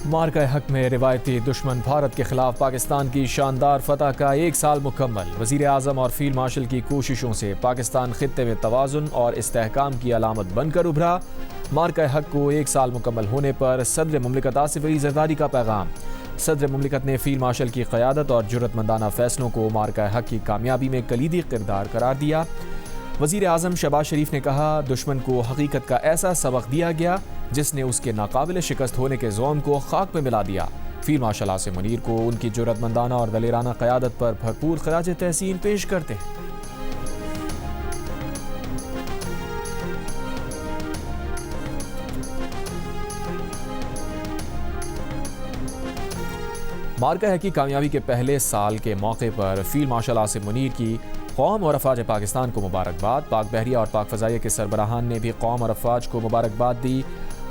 مارکہ حق میں روایتی دشمن بھارت کے خلاف پاکستان کی شاندار فتح کا 1 سال مکمل۔ وزیر اعظم اور فیلڈ مارشل کی کوششوں سے پاکستان خطے میں توازن اور استحکام کی علامت بن کر ابھرا۔ مارکہ حق کو 1 سال مکمل ہونے پر صدر مملکت آصف علی زرداری کا پیغام۔ صدر مملکت نے فیلڈ مارشل کی قیادت اور جرأت مندانہ فیصلوں کو مارکہ حق کی کامیابی میں کلیدی کردار قرار دیا۔ وزیر اعظم شہباز شریف نے کہا، دشمن کو حقیقت کا ایسا سبق دیا گیا جس نے اس کے ناقابل شکست ہونے کے زوم کو خاک پہ ملا دیا۔ فیلڈ مارشل عاصم منیر کو ان کی جرأت مندانہ اور دلیرانہ قیادت پر بھرپور خراج تحسین پیش کرتے ہیں۔ مارکہ حق کی کامیابی کے پہلے سال کے موقع پر فیلڈ مارشل عاصم منیر کی قوم اور افواج پاکستان کو مبارکباد۔ پاک بحریہ اور پاک فضائیہ کے سربراہان نے بھی قوم اور افواج کو مبارکباد دی۔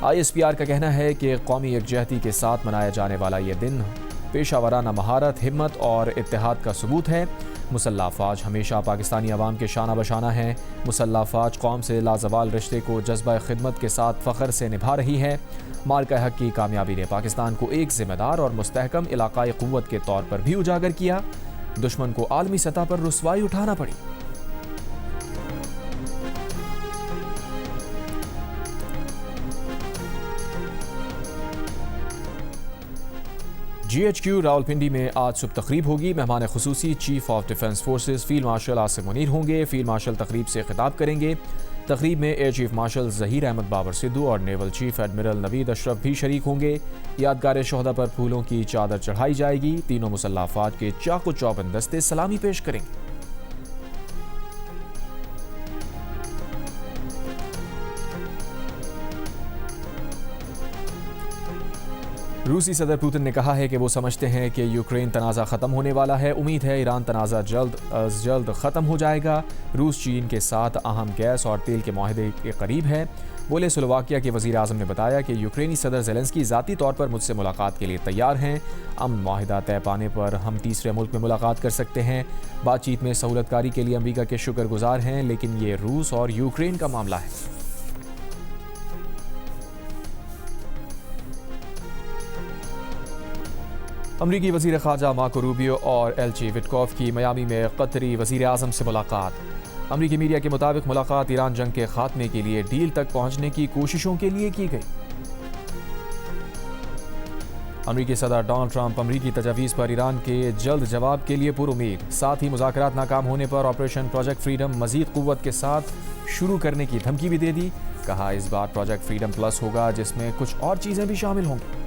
ISPR کا کہنا ہے کہ قومی یکجہتی کے ساتھ منایا جانے والا یہ دن پیشہ ورانہ مہارت، ہمت اور اتحاد کا ثبوت ہے۔ مسلح افواج ہمیشہ پاکستانی عوام کے شانہ بشانہ ہیں۔ مسلح افواج قوم سے لازوال رشتے کو جذبہ خدمت کے ساتھ فخر سے نبھا رہی ہے۔ مارکہ حق کی کامیابی نے پاکستان کو ایک ذمہ دار اور مستحکم علاقائی قوت کے طور پر بھی اجاگر کیا۔ دشمن کو عالمی سطح پر رسوائی اٹھانا پڑی۔ GHQ راولپنڈی میں آج صبح تقریب ہوگی۔ مہمان خصوصی chief of defence forces field marshal Asim Munir ہوں گے۔ فیلڈ مارشل تقریب سے خطاب کریں گے۔ تقریب میں air chief marshal Zaheer Ahmed Babar Sidhu اور نیول چیف ایڈمرل نوید اشرف بھی شریک ہوں گے۔ یادگار شہداء پر پھولوں کی چادر چڑھائی جائے گی۔ تینوں مسلح افواج کے چاق و چوبند دستے سلامی پیش کریں گے۔ روسی صدر پوتن نے کہا ہے کہ وہ سمجھتے ہیں کہ یوکرین تنازع ختم ہونے والا ہے۔ امید ہے ایران تنازع جلد از جلد ختم ہو جائے گا۔ روس چین کے ساتھ اہم گیس اور تیل کے معاہدے کے قریب ہے۔ بولے سلوواکیہ کے وزیر اعظم نے بتایا کہ یوکرینی صدر زیلنسکی ذاتی طور پر مجھ سے ملاقات کے لیے تیار ہیں۔ امن معاہدہ طے پانے پر ہم تیسرے ملک میں ملاقات کر سکتے ہیں۔ بات چیت میں سہولت کاری کے لیے امریکہ کے شکر گزار ہیں، لیکن یہ روس اور یوکرین کا معاملہ ہے۔ امریکی وزیر خارجہ مارکو روبیو اور ایلچی وٹکوف کی میامی میں قطری وزیر اعظم سے ملاقات۔ امریکی میڈیا کے مطابق ملاقات ایران جنگ کے خاتمے کے لیے ڈیل تک پہنچنے کی کوششوں کے لیے کی گئی۔ امریکی صدر ڈونلڈ ٹرمپ امریکی تجاویز پر ایران کے جلد جواب کے لیے پر امید، ساتھ ہی مذاکرات ناکام ہونے پر آپریشن پروجیکٹ فریڈم مزید قوت کے ساتھ شروع کرنے کی دھمکی بھی دے دی۔ کہا اس بار پروجیکٹ فریڈم پلس ہوگا، جس میں کچھ اور چیزیں بھی شامل ہوں گی۔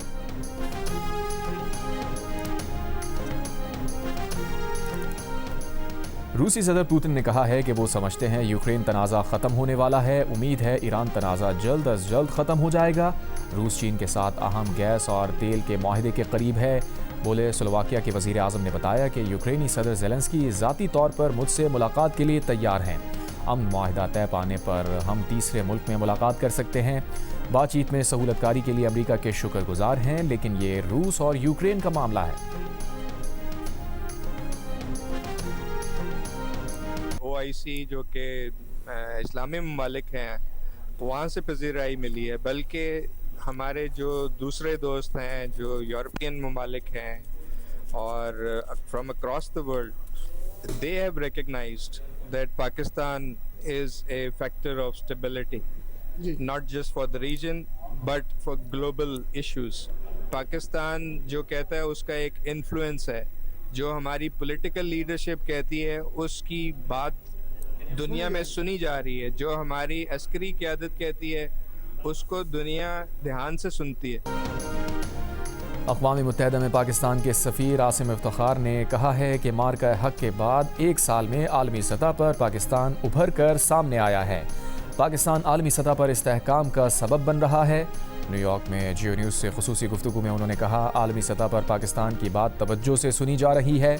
روسی صدر پوتن نے کہا ہے کہ وہ سمجھتے ہیں یوکرین تنازع ختم ہونے والا ہے۔ امید ہے ایران تنازع جلد از جلد ختم ہو جائے گا۔ روس چین کے ساتھ اہم گیس اور تیل کے معاہدے کے قریب ہے۔ بولے سلوواکیہ کے وزیر اعظم نے بتایا کہ یوکرینی صدر زیلنسکی ذاتی طور پر مجھ سے ملاقات کے لیے تیار ہیں۔ امن معاہدہ طے پانے پر ہم تیسرے ملک میں ملاقات کر سکتے ہیں۔ بات چیت میں سہولت کاری کے لیے امریکہ کے شکر گزار ہیں، لیکن یہ روس اور یوکرین کا معاملہ ہے۔ OIC جو کہ اسلامی ممالک ہیں وہاں سے پذیرائی ملی ہے، بلکہ ہمارے جو دوسرے دوست ہیں جو یورپین ممالک ہیں اور from across the world they have recognized that Pakistan is a factor of stability not just for the region but for global issues۔ Pakistan جو کہتا ہے اس کا ایک انفلوئنس ہے، جو ہماری پولیٹیکل لیڈرشپ کہتی ہے اس کی بات دنیا میں سنی جا رہی ہے، جو ہماری عسکری قیادت کہتی ہے اس کو دنیا دھیان سے سنتی ہے۔ اقوام متحدہ میں پاکستان کے سفیر عاصم افتخار نے کہا ہے کہ مارکہ حق کے بعد 1 سال میں عالمی سطح پر پاکستان ابھر کر سامنے آیا ہے۔ پاکستان عالمی سطح پر استحکام کا سبب بن رہا ہے۔ نیو یارک میں جیو نیوز سے خصوصی گفتگو میں انہوں نے کہا، عالمی سطح پر پاکستان کی بات توجہ سے سنی جا رہی ہے۔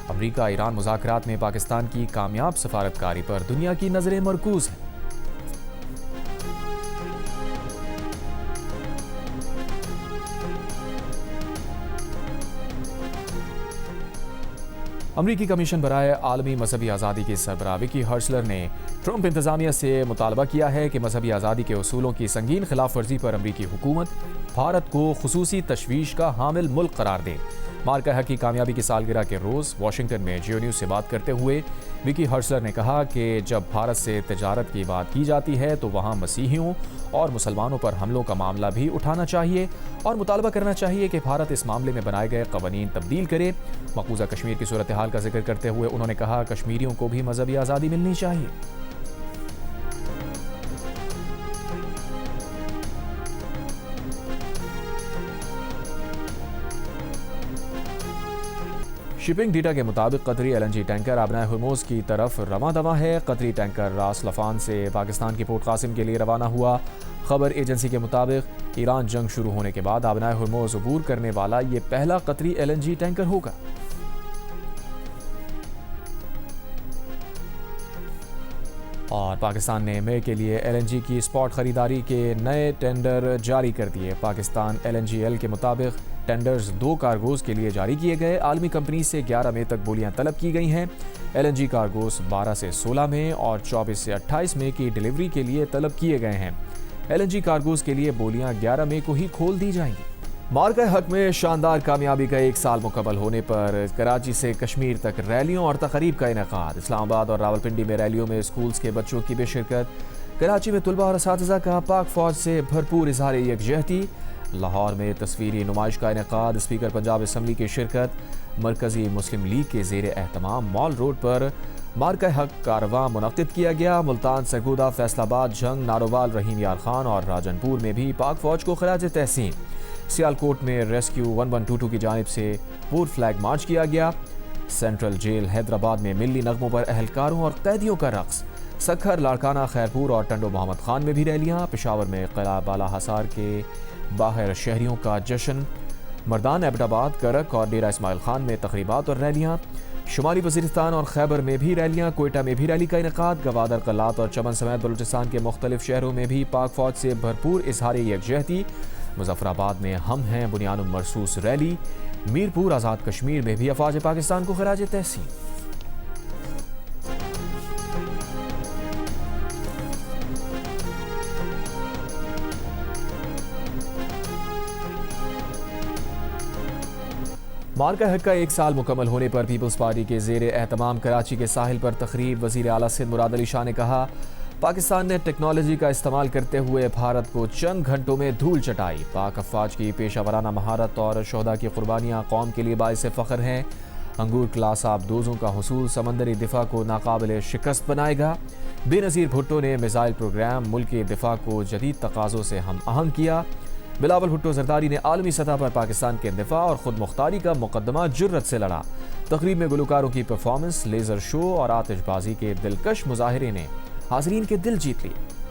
امریکہ ایران مذاکرات میں پاکستان کی کامیاب سفارتکاری پر دنیا کی نظریں مرکوز ہیں۔ امریکی کمیشن برائے عالمی مذہبی آزادی کی سربراہ وکی ہرشلر نے ٹرمپ انتظامیہ سے مطالبہ کیا ہے کہ مذہبی آزادی کے اصولوں کی سنگین خلاف ورزی پر امریکی حکومت بھارت کو خصوصی تشویش کا حامل ملک قرار دیں۔ مارکا حق کی کامیابی کی سالگرہ کے روز واشنگٹن میں جیو نیوز سے بات کرتے ہوئے وکی ہرسلر نے کہا کہ جب بھارت سے تجارت کی بات کی جاتی ہے تو وہاں مسیحیوں اور مسلمانوں پر حملوں کا معاملہ بھی اٹھانا چاہیے اور مطالبہ کرنا چاہیے کہ بھارت اس معاملے میں بنائے گئے قوانین تبدیل کرے۔ مقبوضہ کشمیر کی صورتحال کا ذکر کرتے ہوئے انہوں نے کہا کشمیریوں کو بھی مذہبی آزادی ملنی چاہیے۔ شپنگ ڈیٹا کے مطابق قطری LNG ٹینکر آبنائے ہرموز کی طرف رواں دواں ہے۔ قطری ٹینکر راس لفان سے پاکستان کی پورٹ قاسم کے لیے روانہ ہوا۔ خبر ایجنسی کے مطابق ایران جنگ شروع ہونے کے بعد آبنائے ہرموز عبور کرنے والا یہ پہلا قطری LNG ٹینکر ہوگا۔ اور پاکستان نے مئی کے لیے LNG کی اسپاٹ خریداری کے نئے ٹینڈر جاری کر دیے۔ پاکستان LNGL کے مطابق ٹینڈرز 2 کارگوز کے لیے جاری کیے گئے۔ عالمی کمپنی سے 11 مئی تک بولیاں طلب کی گئی ہیں۔ LNG کارگوز 12 سے 16 مئی اور 24 سے 28 مئی کی ڈیلیوری کے لیے طلب کیے گئے ہیں۔ LNG کارگوز کے لیے بولیاں 11 مئی کو ہی کھول دی جائیں گی۔ مارکا حق میں شاندار کامیابی کا 1 سال مکمل ہونے پر کراچی سے کشمیر تک ریلیوں اور تقریب کا انعقاد۔ اسلام آباد اور راولپنڈی میں ریلیوں میں اسکولز کے بچوں کی بھی شرکت۔ کراچی میں طلباء اور اساتذہ کا پاک فوج سے بھرپور اظہار یکجہتی۔ لاہور میں تصویری نمائش کا انعقاد۔ اسپیکر پنجاب اسمبلی کی شرکت۔ مرکزی مسلم لیگ کے زیر اہتمام مال روڈ پر مارکا حق کارواں منعقد کیا گیا۔ ملتان، سرگودا، فیصل آباد، جھنگ، ناروال، رحیم یار خان اور راجن پور میں بھی پاک فوج کو خراج تحسین۔ سیالکوٹ میں ریسکیو 1122 کی جانب سے پور فلیگ مارچ کیا گیا۔ سینٹرل جیل حیدرآباد میں ملی نغموں پر اہلکاروں اور قیدیوں کا رقص۔ سکھر، لاڑکانہ، خیرپور اور ٹنڈو محمد خان میں بھی ریلیاں۔ پشاور میں قلعہ بالا حصار کے باہر شہریوں کا جشن۔ مردان، ایبٹ آباد، کرک اور ڈیرہ اسماعیل خان میں تقریبات اور ریلیاں۔ شمالی وزیرستان اور خیبر میں بھی ریلیاں۔ کوئٹہ میں بھی ریلی کا انعقاد۔ گوادر، قلات اور چمن سمیت بلوچستان کے مختلف شہروں میں بھی پاک فوج سے بھرپور اظہار یکجہتی۔ مظفر آباد میں ہم ہیں بنیان المرصوص ریلی۔ میرپور، آزاد کشمیر میں بھی افواج پاکستان کو خراج تحسین۔ مارکا حق کا 1 سال مکمل ہونے پر پیپلز پارٹی کے زیر اہتمام کراچی کے ساحل پر تقریب۔ وزیر اعلیٰ سندھ مراد علی شاہ نے کہا پاکستان نے ٹیکنالوجی کا استعمال کرتے ہوئے بھارت کو چند گھنٹوں میں دھول چٹائی۔ پاک افواج کی پیشہ ورانہ مہارت اور شہداء کی قربانیاں قوم کے لیے باعث فخر ہیں۔ انگور کلاس آب دوزوں کا حصول سمندری دفاع کو ناقابل شکست بنائے گا۔ بے نظیر بھٹو نے میزائل پروگرام ملک دفاع کو جدید تقاضوں سے ہم آہنگ کیا۔ بلاول بھٹو زرداری نے عالمی سطح پر پاکستان کے دفاع اور خود مختاری کا مقدمہ جرت سے لڑا۔ تقریب میں گلوکاروں کی پرفارمنس، لیزر شو اور آتش بازی کے دلکش مظاہرے نے حاضرین کے دل جیت لیے۔